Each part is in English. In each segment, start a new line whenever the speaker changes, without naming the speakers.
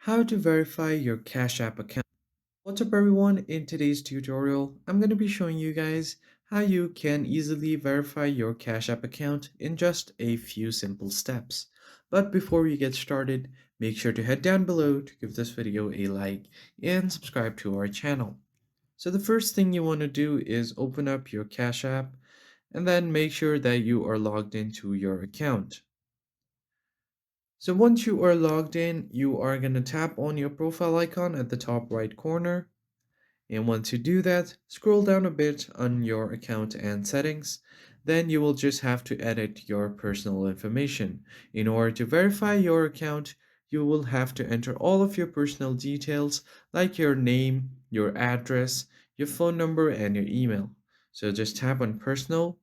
How to verify your Cash App account. What's up everyone? In today's tutorial, I'm going to be showing you guys how you can easily verify your Cash App account in just a few simple steps. But before we get started, make sure to head down below to give this video a like and subscribe to our channel. So the first thing you want to do is open up your Cash App and then make sure that you are logged into your account. So once you are logged in, you are going to tap on your profile icon at the top right corner. And once you do that, scroll down a bit on your account and settings. Then you will just have to edit your personal information. In order to verify your account, you will have to enter all of your personal details like your name, your address, your phone number, and your email. So just tap on personal.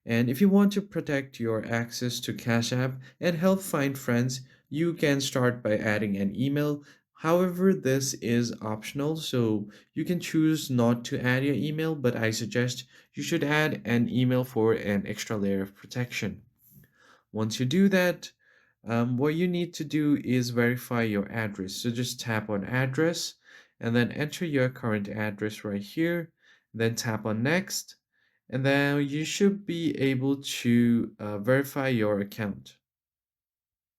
And if you want to protect your access to Cash App and help find friends, you can start by adding an email. However, this is optional, so you can choose not to add your email, but I suggest you should add an email for an extra layer of protection. Once you do that, what you need to do is verify your address. So just tap on address and then enter your current address right here. Then tap on next, and then you should be able to verify your account.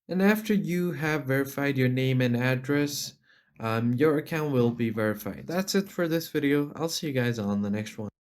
And after you have verified your name and address, your account will be verified. That's it for this video. I'll see you guys on the next one.